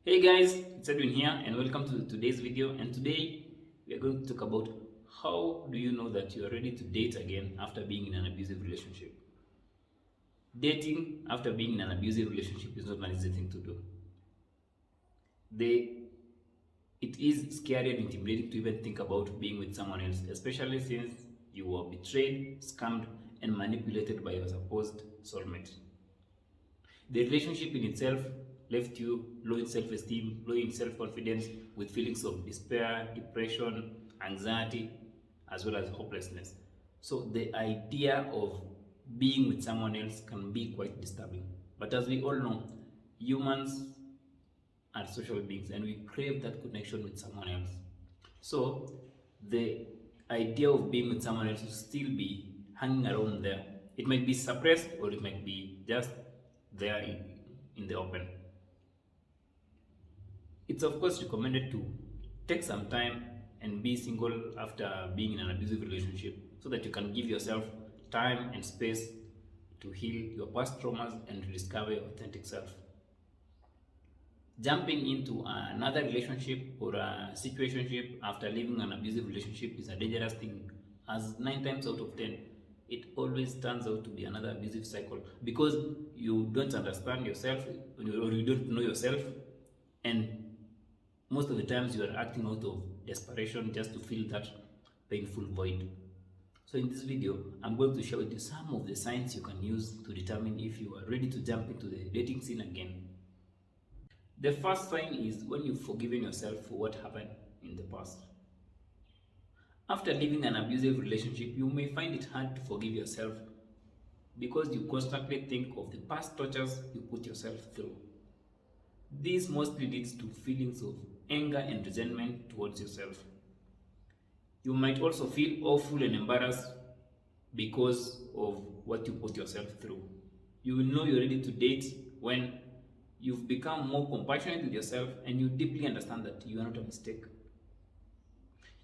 Hey guys, it's Edwin here and welcome to today's video. And today we are going to talk about how do you know that you are ready to date again after being in an abusive relationship. Dating after being in an abusive relationship is not an easy thing to do. They, it is scary and intimidating to even think about being with someone else, especially since you were betrayed, scammed, and manipulated by your supposed soulmate. The relationship in itself left you low in self esteem, low in self confidence, with feelings of despair, depression, anxiety, as well as hopelessness. So, the idea of being with someone else can be quite disturbing. But as we all know, humans are social beings and we crave that connection with someone else. So, the idea of being with someone else will still be hanging around there. It might be suppressed or it might be just there in the open. It's of course recommended to take some time and be single after being in an abusive relationship so that you can give yourself time and space to heal your past traumas and rediscover your authentic self. Jumping into another relationship or a situationship after leaving an abusive relationship is a dangerous thing, as 9 times out of 10 it always turns out to be another abusive cycle because you don't understand yourself or you don't know yourself, and most of the times you are acting out of desperation just to fill that painful void. So in this video, I'm going to share with you some of the signs you can use to determine if you are ready to jump into the dating scene again. The first sign is when you've forgiven yourself for what happened in the past. After leaving an abusive relationship, you may find it hard to forgive yourself because you constantly think of the past tortures you put yourself through. This mostly leads to feelings of anger and resentment towards yourself. You might also feel awful and embarrassed because of what you put yourself through. You will know you're ready to date when you've become more compassionate with yourself and you deeply understand that you are not a mistake.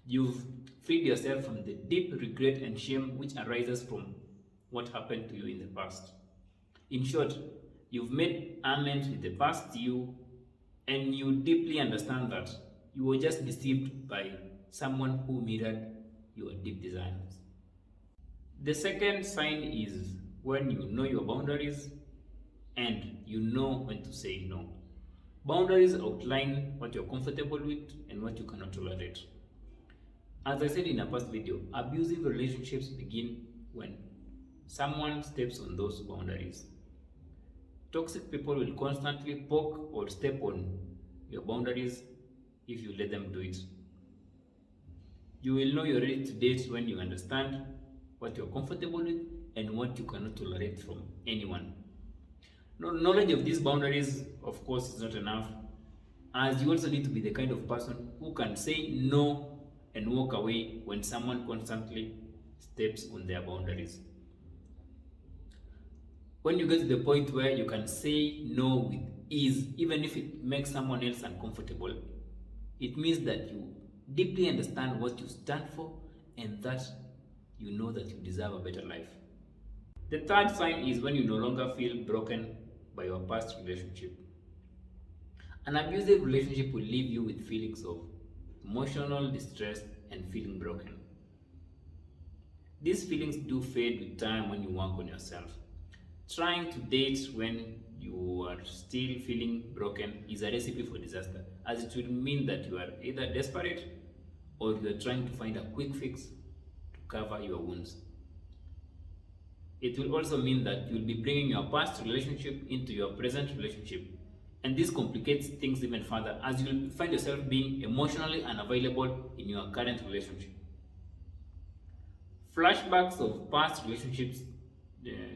You've freed yourself from the deep regret and shame which arises from what happened to you in the past. In short, you've made amends with the past you and you deeply understand that you were just deceived by someone who mirrored your deep desires. The second sign is when you know your boundaries and you know when to say no. Boundaries outline what you're comfortable with and what you cannot tolerate. As I said in a past video, abusive relationships begin when someone steps on those boundaries. Toxic people will constantly poke or step on your boundaries if you let them do it. You will know you're ready to date when you understand what you're comfortable with and what you cannot tolerate from anyone. Knowledge of these boundaries, of course, is not enough, as you also need to be the kind of person who can say no and walk away when someone constantly steps on their boundaries. When you get to the point where you can say no with ease, even if it makes someone else uncomfortable, it means that you deeply understand what you stand for and that you know that you deserve a better life. The third sign is when you no longer feel broken by your past relationship. An abusive relationship will leave you with feelings of emotional distress and feeling broken. These feelings do fade with time when you work on yourself. Trying to date when you are still feeling broken is a recipe for disaster, as it will mean that you are either desperate or you are trying to find a quick fix to cover your wounds. It will also mean that you'll be bringing your past relationship into your present relationship, and this complicates things even further as you'll find yourself being emotionally unavailable in your current relationship. Flashbacks of past relationships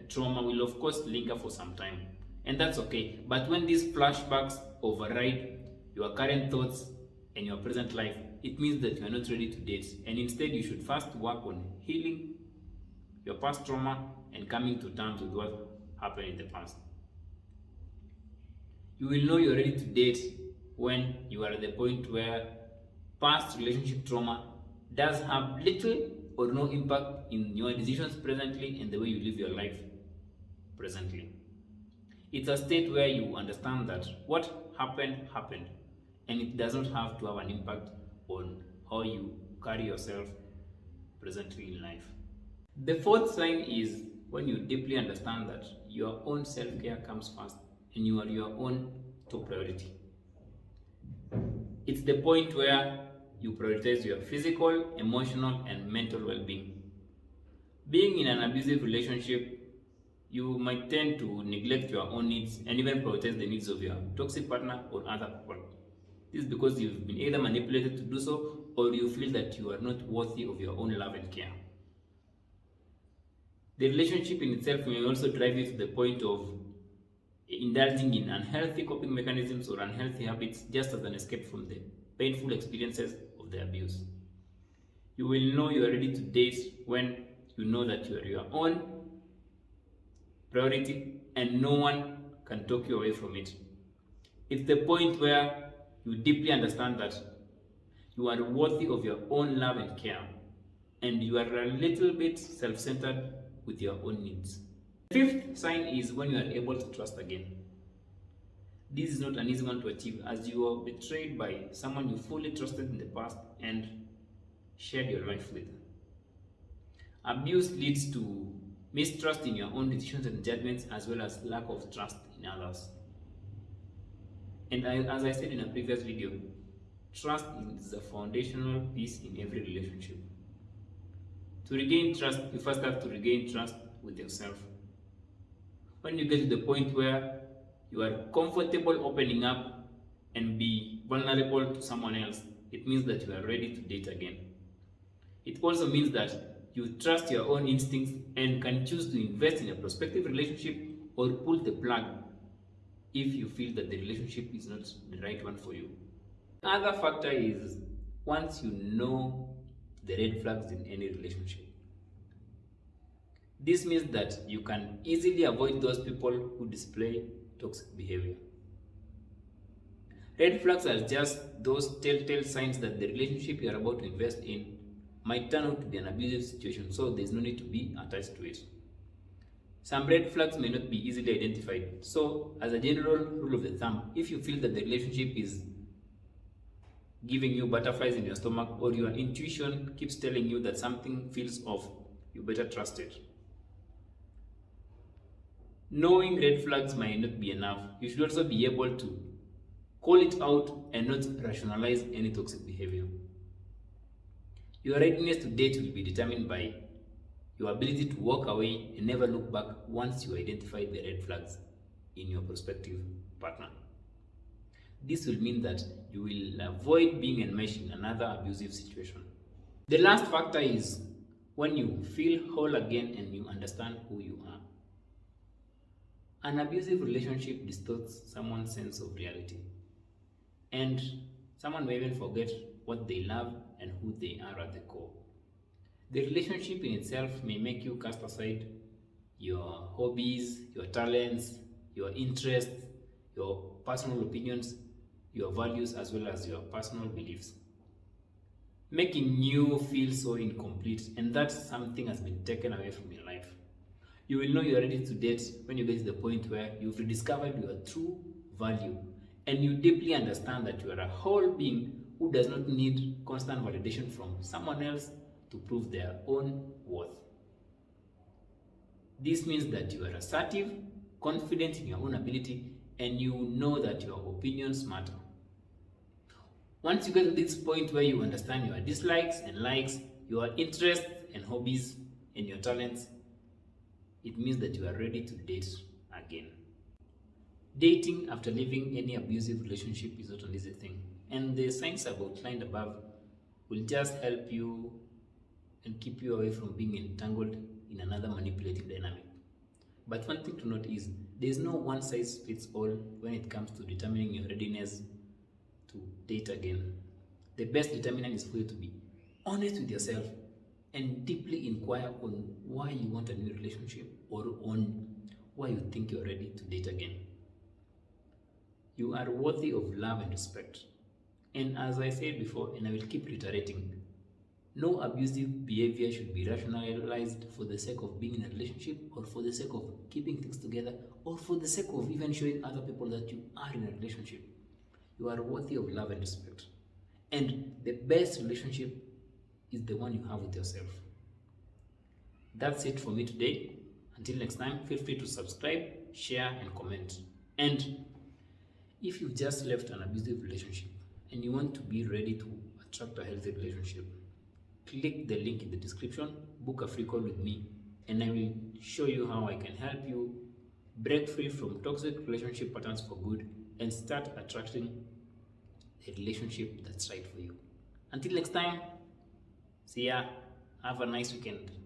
trauma will of course linger for some time, and that's okay. But when these flashbacks override your current thoughts and your present life, it means that you are not ready to date, and instead you should first work on healing your past trauma and coming to terms with what happened in the past. You will know you're ready to date when you are at the point where past relationship trauma does have little or no impact in your decisions presently and the way you live your life presently. It's a state where you understand that what happened, and it does not have to have an impact on how you carry yourself presently in life. The fourth sign is when you deeply understand that your own self-care comes first and you are your own top priority. It's the point where you prioritize your physical, emotional, and mental well-being. Being in an abusive relationship, you might tend to neglect your own needs and even prioritize the needs of your toxic partner or other people. This is because you've been either manipulated to do so or you feel that you are not worthy of your own love and care. The relationship in itself may also drive you to the point of indulging in unhealthy coping mechanisms or unhealthy habits just as an escape from the painful experiences of the abuse. You will know you are ready to date when you know that you are your own priority and no one can talk you away from it. It's the point where you deeply understand that you are worthy of your own love and care, and you are a little bit self-centered with your own needs. The fifth sign is when you are able to trust again. This is not an easy one to achieve as you are betrayed by someone you fully trusted in the past and shared your life with. Abuse leads to mistrust in your own decisions and judgments as well as lack of trust in others. And as I said in a previous video, trust is a foundational piece in every relationship. To regain trust, you first have to regain trust with yourself. When you get to the point where you are comfortable opening up and be vulnerable to someone else, it means that you are ready to date again. It also means that you trust your own instincts and can choose to invest in a prospective relationship or pull the plug if you feel that the relationship is not the right one for you. The other factor is once you know the red flags in any relationship. This means that you can easily avoid those people who display toxic behavior. Red flags are just those telltale signs that the relationship you are about to invest in might turn out to be an abusive situation, so there's no need to be attached to it. Some red flags may not be easily identified, so as a general rule of the thumb, if you feel that the relationship is giving you butterflies in your stomach or your intuition keeps telling you that something feels off, you better trust it. Knowing red flags might not be enough. You should also be able to call it out and not rationalize any toxic behavior. Your readiness to date will be determined by your ability to walk away and never look back once you identify the red flags in your prospective partner. This will mean that you will avoid being enmeshed in another abusive situation. The last factor is when you feel whole again and you understand who you are. An abusive relationship distorts someone's sense of reality, and someone may even forget what they love and who they are at the core. The relationship in itself may make you cast aside your hobbies, your talents, your interests, your personal opinions, your values, as well as your personal beliefs, making you feel so incomplete, and that something has been taken away from your life. You will know you are ready to date when you get to the point where you've rediscovered your true value and you deeply understand that you are a whole being who does not need constant validation from someone else to prove their own worth. This means that you are assertive, confident in your own ability, and you know that your opinions matter. Once you get to this point where you understand your dislikes and likes, your interests and hobbies, and your talents, it means that you are ready to date again. Dating after leaving any abusive relationship is not an easy thing, and the signs I've outlined above will just help you and keep you away from being entangled in another manipulative dynamic. But one thing to note is there is no one size fits all when it comes to determining your readiness to date again. The best determinant is for you to be honest with yourself and deeply inquire on why you want a new relationship or on why you think you're ready to date again. You are worthy of love and respect. And as I said before, and I will keep reiterating, no abusive behavior should be rationalized for the sake of being in a relationship or for the sake of keeping things together or for the sake of even showing other people that you are in a relationship. You are worthy of love and respect. And the best relationship is the one you have with yourself. That's it for me today. Until next time, feel free to subscribe, share, and comment. And if you've just left an abusive relationship and you want to be ready to attract a healthy relationship, click the link in the description, book a free call with me, and I will show you how I can help you break free from toxic relationship patterns for good and start attracting a relationship that's right for you. Until next time, see ya. Have a nice weekend.